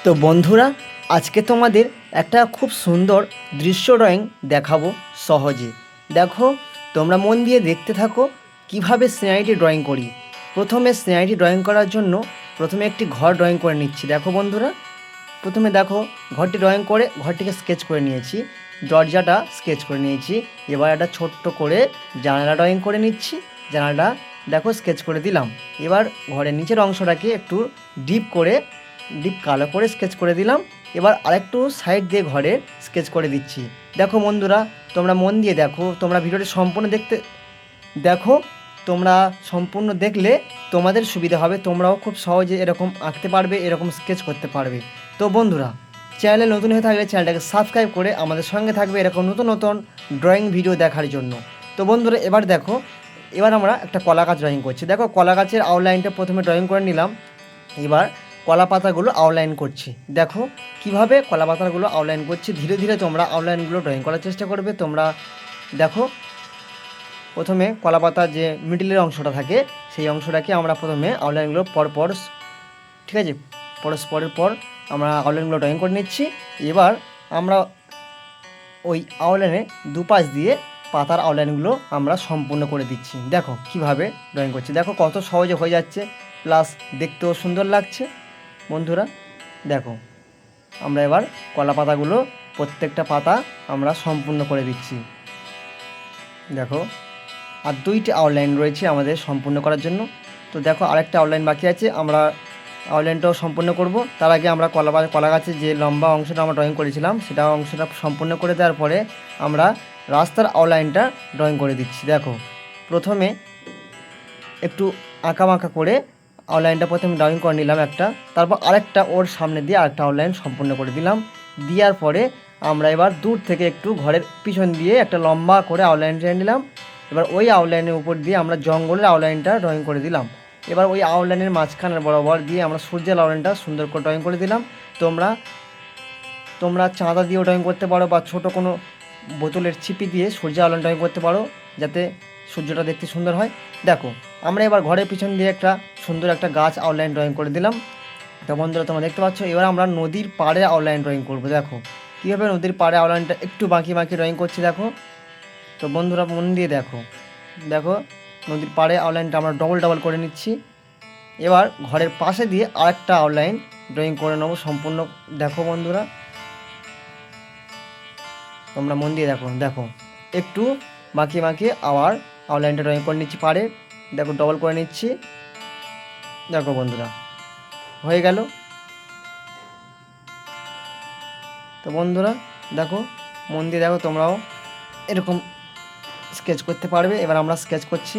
তো বন্ধুরা, আজকে তোমাদের একটা খুব সুন্দর দৃশ্য ড্রয়িং দেখাবো সহজে। দেখো, তোমরা মন দিয়ে দেখতে থাকো কিভাবে সিনারিটি ড্রয়িং করি। প্রথমে সিনারিটি ড্রয়িং করার জন্য প্রথমে একটি ঘর ড্রয়িং করে নিচ্ছি। দেখো বন্ধুরা, প্রথমে দেখো ঘরটি ড্রয়িং করে ঘরটিকে স্কেচ করে নিয়েছি, দরজাটা স্কেচ করে নিয়েছি। এবার একটা ছোট্ট করে জানালা ড্রয়িং করে নিচ্ছি। জানালাটা দেখো স্কেচ করে দিলাম। এবার ঘরের নিচের অংশটাকে একটু ডিপ কালো করে স্কেচ করে দিলাম। এবার আরেকটু সাইড দিয়ে ঘরে স্কেচ করে দিচ্ছি। দেখো বন্ধুরা, তোমরা মন দিয়ে দেখো, তোমরা ভিডিওটি তোমরা সম্পূর্ণ দেখলে তোমাদের সুবিধা হবে। তোমরাও খুব সহজে এরকম আঁকতে পারবে, এরকম স্কেচ করতে পারবে। তো বন্ধুরা, চ্যানেলে নতুন হয়ে থাকলে চ্যানেলটাকে সাবস্ক্রাইব করে আমাদের সঙ্গে থাকবে এরকম নতুন নতুন ড্রয়িং ভিডিও দেখার জন্য। তো বন্ধুরা, এবার দেখো, এবার আমরা একটা কলা গাছ ড্রয়িং করছি। দেখো, কলা গাছের আউটলাইনটা প্রথমে ড্রয়িং করে নিলাম। এবার কলা পাতাগুলো আউটলাইন করছি। দেখো কিভাবে কলা পাতাগুলো আউটলাইন করছি। ধীরে ধীরে তোমরা আউটলাইনগুলো ড্রয়িং করার চেষ্টা করবে। তোমরা দেখো, প্রথমে কলা পাতার যে মিডিলের অংশটা থাকে সেই অংশটাকে আমরা প্রথমে আউটলাইনগুলো পরপর, ঠিক আছে, পরস্পরের পর আমরা আউটলাইনগুলো ড্রয়িং করে নিচ্ছি। এবার আমরা ওই আউটলাইনে দুপাশ দিয়ে পাতার আউটলাইনগুলো আমরা সম্পূর্ণ করে দিচ্ছি। দেখো কিভাবে ড্রয়িং করছি, দেখো কত সহজে হয়ে যাচ্ছে, প্লাস দেখতেও সুন্দর লাগছে। বন্ধুরা দেখো, আমরা এবার কলা পাতাগুলো প্রত্যেকটা পাতা আমরা সম্পূর্ণ করে দিচ্ছি। দেখো, আর দুইটি আউটলাইন রয়েছে আমাদের সম্পূর্ণ করার জন্য। তো দেখো, আরেকটা আউটলাইন বাকি আছে, আমরা আউটলাইনটাও সম্পূর্ণ করব। তার আগে আমরা কলা গাছের যে লম্বা অংশটা আমরা ড্রয়িং করেছিলাম সেটা অংশটা সম্পূর্ণ করে দেওয়ার পরে আমরা রাস্তার আউটলাইনটা ড্রয়িং করে দিচ্ছি। দেখো, প্রথমে একটু আঁকা করে আউটলাইনটা প্রথমে ড্রয়িং করে নিলাম একটা, তারপর আরেকটা ওর সামনে দিয়ে আরেকটা আউটলাইন সম্পূর্ণ করে দিলাম। দেওয়ার পরে আমরা এবার দূর থেকে একটু ঘরের পিছন দিয়ে একটা লম্বা করে আউটলাইন টেনে নিলাম। এবার ওই আউটলাইনের উপর দিয়ে আমরা জঙ্গলের আউটলাইনটা ড্রয়িং করে দিলাম। এবার ওই আউটলাইনের মাঝখানের বরাবর দিয়ে আমরা সূর্যের আউটলাইনটা সুন্দর করে ড্রয়িং করে দিলাম। তোমরা চাঁদা দিয়েও ড্রয়িং করতে পারো, বা ছোটো কোনো বোতলের ছিপি দিয়ে সূর্যের আউটলাইন ড্রয়িং করতে পারো, যাতে সূর্যটা দেখতে সুন্দর হয়। দেখো, আমরা এবার ঘরের পিছন দিয়ে একটা সুন্দর একটা গাছ আউটলাইন ড্রয়িং করে দিলাম। তো বন্ধুরা, তোমরা দেখতে পাচ্ছ, এবার আমরা নদীর পাড়ে আউটলাইন ড্রয়িং করব। দেখো কীভাবে নদীর পাড়ে আউটলাইনটা একটু বাঁকি ড্রয়িং করছি। দেখো, তো বন্ধুরা মন দিয়ে দেখো, নদীর পাড়ে আউটলাইনটা আমরা ডবল করে নিচ্ছি। এবার ঘরের পাশে দিয়ে আরেকটা আউটলাইন ড্রয়িং করে নেবো সম্পূর্ণ। দেখো বন্ধুরা, তোমরা মন দিয়ে দেখো একটু বাঁকি আবার আউটলাইনটা ড্রয়িং করে নিচ্ছি পাড়ে। দেখো, ডবল করে নিচ্ছি। দেখো বন্ধুরা, হয়ে গেল। তো বন্ধুরা দেখো, মন দিয়ে দেখো, তোমরাও এরকম স্কেচ করতে পারবে। এবার আমরা স্কেচ করছি।